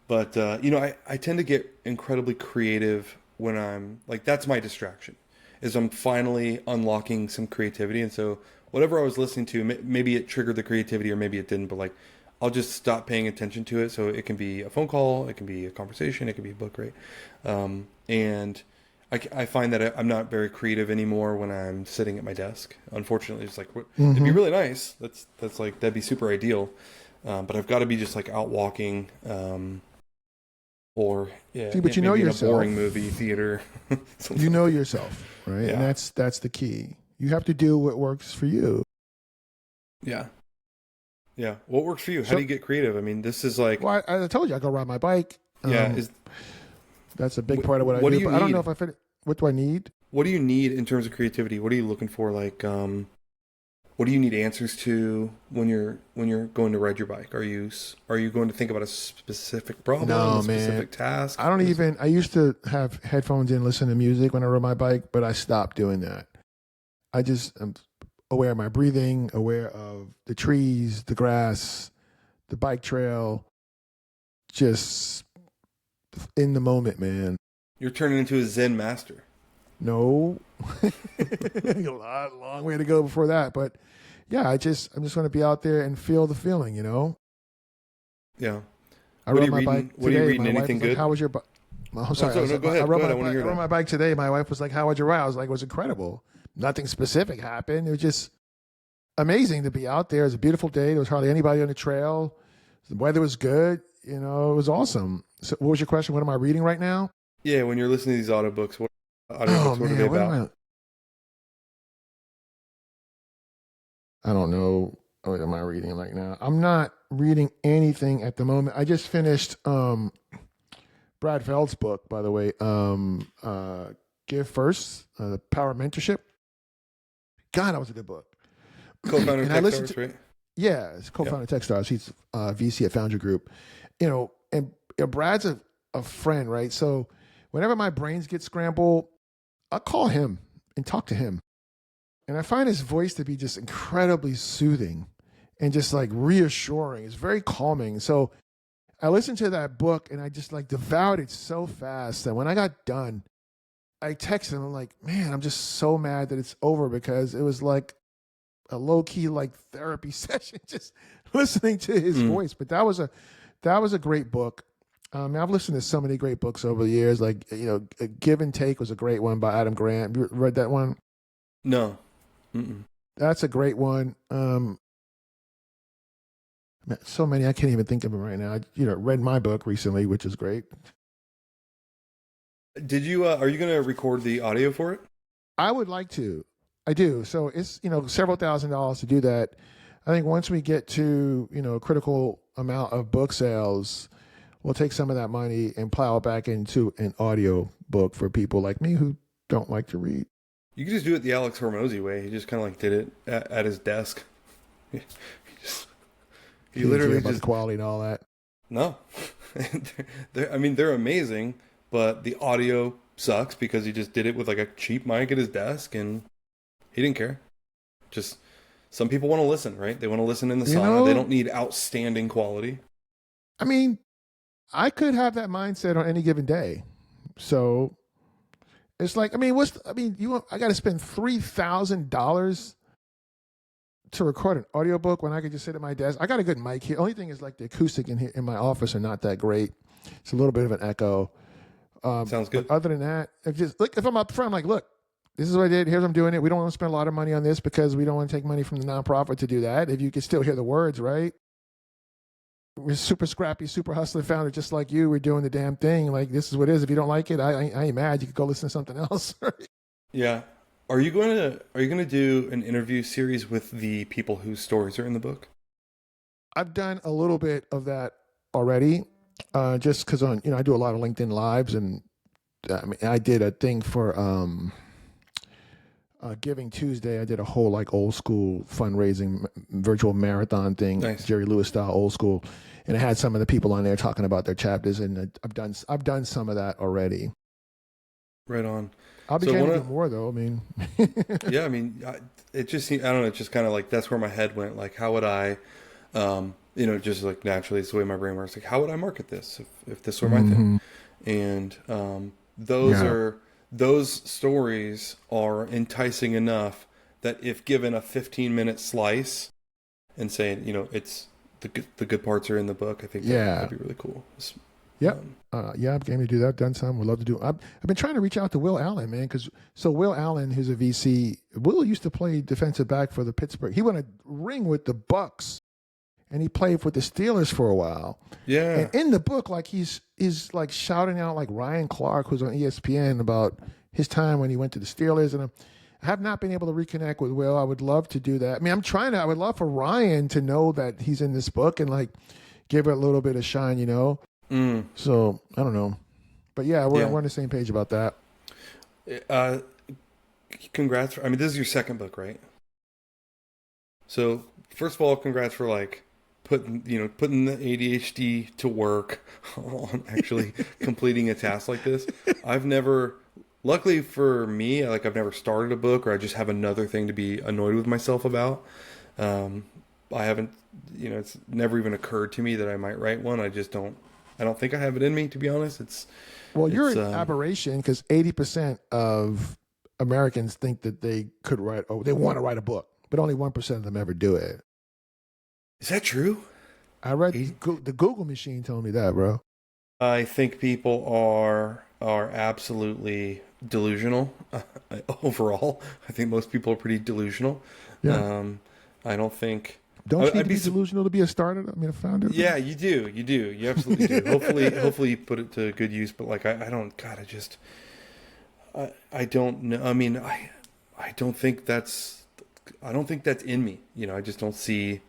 But I tend to get incredibly creative when I'm like, that's my distraction. is I'm finally unlocking some creativity. And so whatever I was listening to, maybe it triggered the creativity or maybe it didn't, but like I'll just stop paying attention to it. So it can be a phone call, it can be a conversation, it can be a book, right? And I find that I'm not very creative anymore when I'm sitting at my desk. Unfortunately, it's like it'd be really nice. That's like that'd be super ideal. But I've got to be just like out walking, or yeah, See, but you know maybe in a yourself. boring movie theater. You know yourself, right? Yeah. And that's the key. You have to do what works for you. Yeah. Yeah. What works for you? How do you get creative? I mean, this is like. Well, I told you I go ride my bike. Yeah. That's a big part of what I do do. You but need? I don't know if I fit. What do I need? What do you need in terms of creativity? What are you looking for? Like, what do you need answers to when you're going to ride your bike? Are you going to think about a specific problem, a specific task? I don't even. I used to have headphones in, listen to music when I rode my bike, but I stopped doing that. I just am aware of my breathing, aware of the trees, the grass, the bike trail, just in the moment, man. You're turning into a Zen master. No, a long way to go before that. But yeah, I'm just going to be out there and feel the feeling, you know? Yeah. I rode my bike today. What are you reading? Anything good? Like, how was your bike? I'm sorry. No, go ahead. I rode I want to hear that. my bike today. My wife was like, "How was your ride?" I was like, "It was incredible. Nothing specific happened. It was just amazing to be out there. It was a beautiful day. There was hardly anybody on the trail. The weather was good. You know, it was awesome." So, what was your question? What am I reading right now? Yeah, when you're listening to these audiobooks, what are they about? I don't know. What am I reading right now? I'm not reading anything at the moment. I just finished Brad Feld's book, by the way. Give First, the Power of Mentorship. God, that was a good book. Co-founder of Techstars, right? Yeah, it's co-founder of Techstars. He's VC at Foundry Group. You know, and Brad's a friend, right? So whenever my brains get scrambled, I'll call him and talk to him. And I find his voice to be just incredibly soothing and just like reassuring. It's very calming. So I listened to that book and I just like devoured it so fast that when I got done, I texted him. I'm like, man, I'm just so mad that it's over because it was like a low key like therapy session, just listening to his voice. But that was a great book. I've listened to so many great books over the years. Like, you know, Give and Take was a great one by Adam Grant. You read that one? No. Mm-mm. That's a great one. So many I can't even think of them right now. I, read my book recently, which is great. Did you? Are you going to record the audio for it? I would like to. I do. So it's several $1,000s to do that. I think once we get to a critical amount of book sales, we'll take some of that money and plow it back into an audio book for people like me who don't like to read. You could just do it the Alex Hormozy way. He just kind of like did it at his desk. He literally about just the quality and all that. No, they're amazing, but the audio sucks because he just did it with like a cheap mic at his desk and he didn't care. Just some people want to listen, right? They want to listen in the sauna. They don't need outstanding quality. I mean, I could have that mindset on any given day. So it's like, I got to spend $3,000 to record an audiobook when I could just sit at my desk. I got a good mic here. Only thing is like the acoustic in here in my office are not that great. It's a little bit of an echo. Sounds good. Other than that, if I'm up front, I'm like, look, this is what I did. Here's what I'm doing it. We don't want to spend a lot of money on this because we don't want to take money from the nonprofit to do that. If you can still hear the words, right? We're super scrappy, super hustler founder, just like you. We're doing the damn thing. Like, this is what it is. If you don't like it, I ain't mad. You could go listen to something else. Yeah. Are you going to do an interview series with the people whose stories are in the book? I've done a little bit of that already, just because I do a lot of LinkedIn lives, and I did a thing for Giving Tuesday. I did a whole like old school fundraising virtual marathon thing, nice. Jerry Lewis style, old school, and I had some of the people on there talking about their chapters, and I've done some of that already. Right on. I'll be getting to do more though. I mean, yeah, I mean, it just seemed, I don't know, it's just kind of like that's where my head went. Like, how would I, just like naturally, it's the way my brain works. Like, how would I market this if this were my thing? And those are those stories are enticing enough that if given a 15-minute slice and saying, it's the good parts are in the book, I think that'd Yeah. be really cool. Yep. Um, Yeah, I'm game to do that. Done some. Would love to do. I've been trying to reach out to Will Allen, man, because Will Allen, who's a VC, Will used to play defensive back for the Pittsburgh. He won a ring with the Bucks, and he played with the Steelers for a while. And yeah. in the book, like he's like shouting out like Ryan Clark, who's on ESPN, about his time when he went to the Steelers. And I have not been able to reconnect with Will. I would love to do that. I mean, I'm trying to. I would love for Ryan to know that he's in this book and like give it a little bit of shine, you know. Mm, So I don't know, but yeah, we're yeah. on the same page about that. Uh, congrats. I mean, this is your second book, right? So first of all, congrats for like putting the ADHD to work on actually completing a task like this. I've never, luckily for me, like I've never started a book, or I just have another thing to be annoyed with myself about. I haven't, it's never even occurred to me that I might write one. I don't think I have it in me, to be honest. Well, you're It's an aberration because 80% of Americans think that they could write, or they want to write a book, but only 1% of them ever do it. Is that true? I read Eighty- the Google machine told me that, bro. I think people are absolutely delusional overall. I think most people are pretty delusional. Yeah. I don't think. Don't you need I'd to be be delusional to be a starter? I mean, a founder? Yeah, you do. You absolutely do. Hopefully you put it to good use. But like, I don't. God, I don't know. I mean, I don't think that's. I don't think that's in me. I just don't see.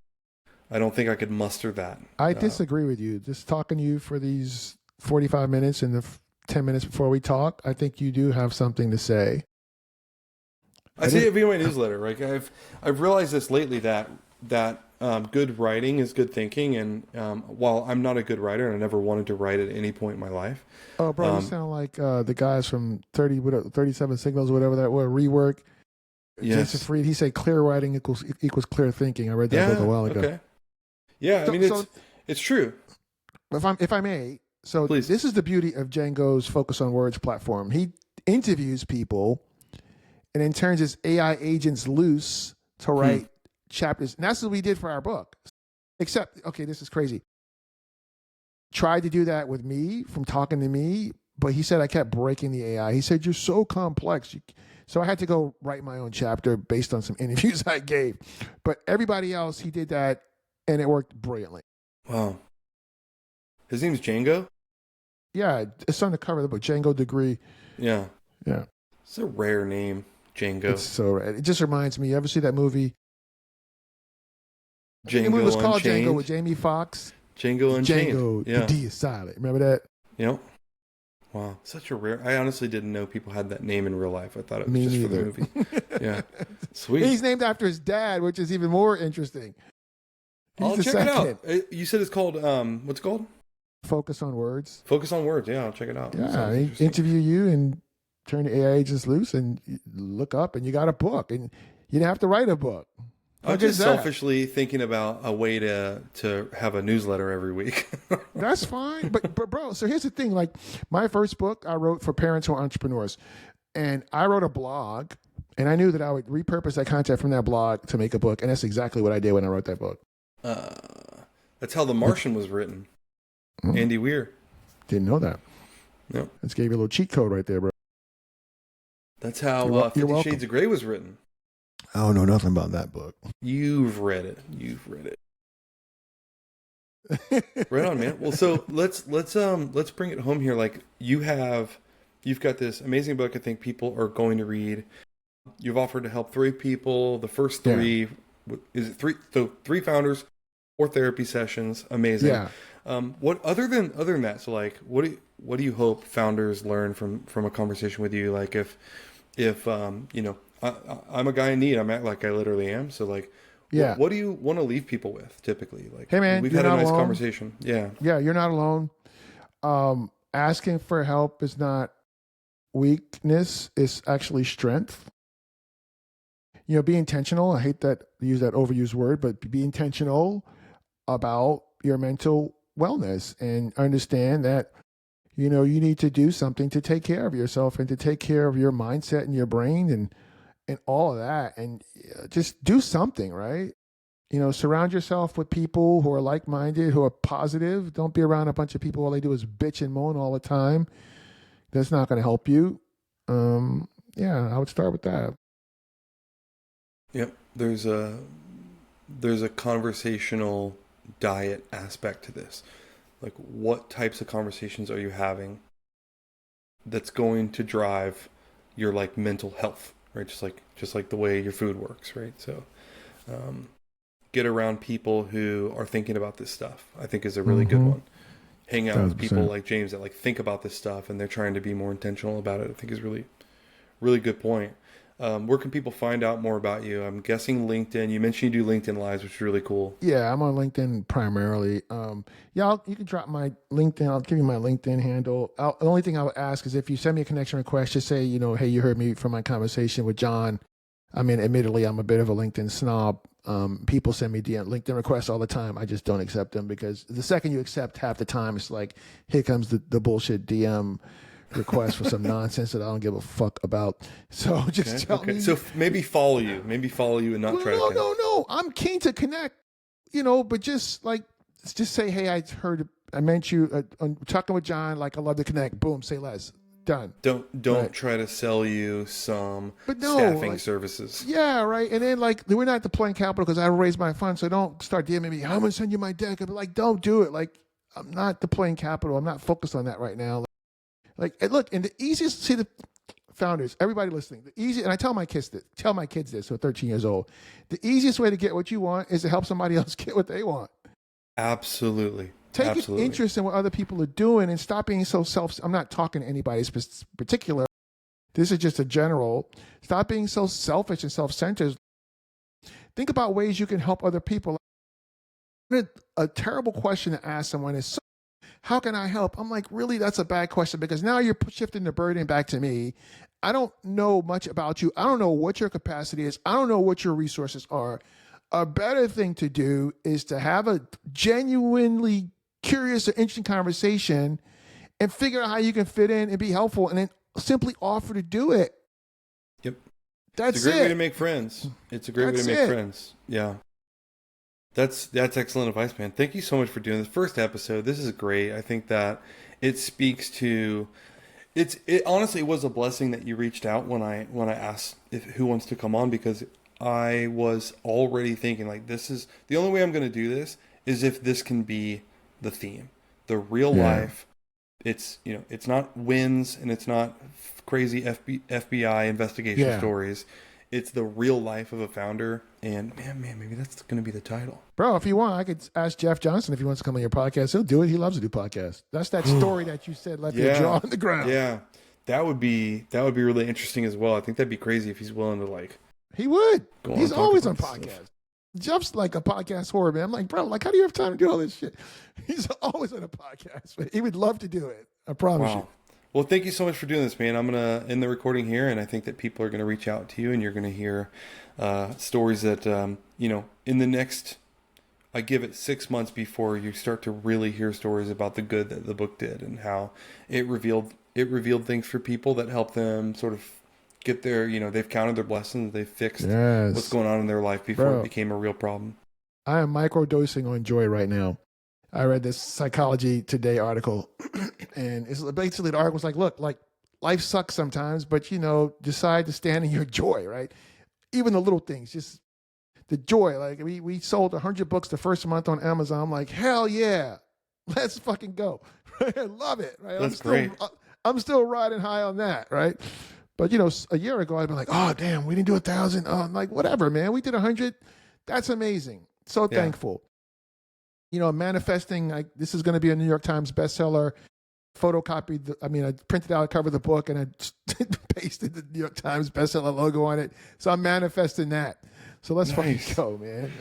I don't think I could muster that. I disagree with you. Just talking to you for these 45 minutes and the 10 minutes before we talk, I think you do have something to say. I see it via my newsletter. Like I've realized this lately that good writing is good thinking, and while I'm not a good writer and I never wanted to write at any point in my life. Oh, bro, you sound like the guys from 37 Signals, whatever that were, Rework. Yes. Jason Fried, he said clear writing equals clear thinking. I read that book a while ago. Okay. Yeah, I mean it's true. If I may, so Please. This is the beauty of Django's Focus on Words platform. He interviews people and then turns his AI agents loose to write chapters. And that's what we did for our book. Except, okay, this is crazy. Tried to do that with me from talking to me, but he said I kept breaking the AI. He said, you're so complex. So I had to go write my own chapter based on some interviews I gave. But everybody else, he did that, and it worked brilliantly. Wow. His name's Django? Yeah, it's on the cover of the book, Django Degree. Yeah. Yeah. It's a rare name, Django. It's so rad. It just reminds me, you ever see that movie? Django It was called Unchained? Django with Jamie Foxx. Django Unchained. Django, Yeah. the D is silent. Remember that? Yep. Wow. Such a rare. I honestly didn't know people had that name in real life. I thought it was Me just neither. for the movie. Yeah. Sweet. He's named after his dad, which is even more interesting. He's I'll the check second. it out. You said it's called what's it called? Focus on Words. Focus on Words. Yeah, I'll check it out. Yeah, Sounds he interesting. interview you and turn the AI agents loose and you look up and you got a book and you didn't have to write a book. I'm How just good is that? selfishly thinking about a way to have a newsletter every week. That's fine. But bro, so here's the thing. Like my first book I wrote for parents who are entrepreneurs. And I wrote a blog and I knew that I would repurpose that content from that blog to make a book. And that's exactly what I did when I wrote that book. That's how The Martian was written. Andy Weir. Didn't know that. Yep. Just gave you a little cheat code right there, bro. That's how You're 50 welcome. Shades of Grey was written. I don't know nothing about that book. You've read it. Right on, man. Well, so let's bring it home here. Like you've got this amazing book. I think people are going to read. You've offered to help 3 people. The first 3 is it 3? So 3 founders, 4 therapy sessions. Amazing. Yeah. What other than that? So like, what do you hope founders learn from a conversation with you? Like if I'm a guy in need. I'm at like I literally am. So like, Yeah. what do you want to leave people with typically? Like, Hey, man, we've you're had a not nice alone. conversation. Yeah. Yeah, you're not alone. Asking for help is not weakness. It's actually strength. Be intentional. I hate that use that overused word, but be intentional about your mental wellness and understand that, you need to do something to take care of yourself and to take care of your mindset and your brain and all of that. And just do something, right? Surround yourself with people who are like-minded, who are positive. Don't be around a bunch of people all they do is bitch and moan all the time. That's not going to help you. Yeah, I would start with that. Yep. There's a conversational diet aspect to this. Like, what types of conversations are you having that's going to drive your like mental health, right? Just like the way your food works, right? So get around people who are thinking about this stuff, I think, is a really good one. Hang out with people 1,000%. like James that like think about this stuff and they're trying to be more intentional about it. I think is really, really good point. Where can people find out more about you? I'm guessing LinkedIn. You mentioned you do LinkedIn Lives, which is really cool. Yeah, I'm on LinkedIn primarily. Yeah, you can drop my LinkedIn. I'll give you my LinkedIn handle. The only thing I would ask is if you send me a connection request, just say, hey, you heard me from my conversation with John. I mean, admittedly, I'm a bit of a LinkedIn snob. People send me LinkedIn requests all the time. I just don't accept them because the second you accept, half the time, it's like, here comes the bullshit DM request for some nonsense that I don't give a fuck about. So just tell me. So maybe follow you. Maybe follow you and not Well, try to no, connect. no, no. I'm keen to connect, but just say, hey, I meant you. I'm talking with John. Like, I love to connect. Boom, say less. Done. Don't Right. try to sell you some But no, staffing services. yeah, right. And then we're not deploying capital because I raised my funds. So don't start DMing me. I'm gonna send you my deck. I'd be like, don't do it. Like, I'm not deploying capital. I'm not focused on that right now. And look, and the easiest, see, the founders, everybody listening, and I tell my kids this, who are 13 years old, the easiest way to get what you want is to help somebody else get what they want. Absolutely. Take an Absolutely. interest in what other people are doing and stop being so I'm not talking to anybody particular. This is just a general. Stop being so selfish and self-centered. Think about ways you can help other people. A terrible question to ask someone is, so, how can I help? I'm like, really, that's a bad question because now you're shifting the burden back to me. I don't know much about you. I don't know what your capacity is. I don't know what your resources are. A better thing to do is to have a genuinely curious or interesting conversation and figure out how you can fit in and be helpful and then simply offer to do it. Yep. That's It's a great way to it. make friends. It's a great way to That's make it. friends. Yeah. That's excellent advice, man. Thank you so much for doing this first episode. This is great. I think that it speaks to it honestly was a blessing that you reached out when I asked who wants to come on, because I was already thinking like, this is the only way I'm going to do this is if this can be the theme. The real Yeah. life. It's not wins and it's not crazy FBI investigation Yeah. stories. It's the real life of a founder. And man, maybe that's going to be the title. Bro, if you want, I could ask Jeff Johnson if he wants to come on your podcast. He'll do it. He loves to do podcasts. That's that story that you said left your jaw on the ground. Yeah. That would be really interesting as well. I think that'd be crazy if he's willing to like He would. go on He's and talk always on about this stuff. podcasts. Jeff's like a podcast horror, man. I'm like, bro, how do you have time to do all this shit? He's always on a podcast. Man. He would love to do it. I promise you. Wow. Well, thank you so much for doing this, man. I'm going to end the recording here, and I think that people are going to reach out to you, and you're going to hear stories that, in the next, I give it 6 months before you start to really hear stories about the good that the book did and how it revealed things for people that helped them sort of get their, they've counted their blessings, they've fixed what's going on in their life before it became a real problem. I am microdosing on joy right now. I read this Psychology Today article, and it's basically the article was like, look, like life sucks sometimes, but decide to stand in your joy, right? Even the little things, just the joy. Like we sold 100 books the first month on Amazon. I'm like, hell yeah, let's fucking go. I love it. Right? That's great. I'm still riding high on that, right? But a year ago, I'd be like, oh damn, we didn't do 1,000. I'm like, whatever, man, we did 100. That's amazing. So thankful. Manifesting, like, this is going to be a New York Times bestseller. Photocopied, I printed out a cover of the book and I pasted the New York Times bestseller logo on it. So I'm manifesting that. So let's fucking go, man.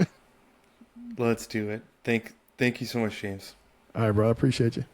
Let's do it. Thank you so much, James. All right, bro. I appreciate you.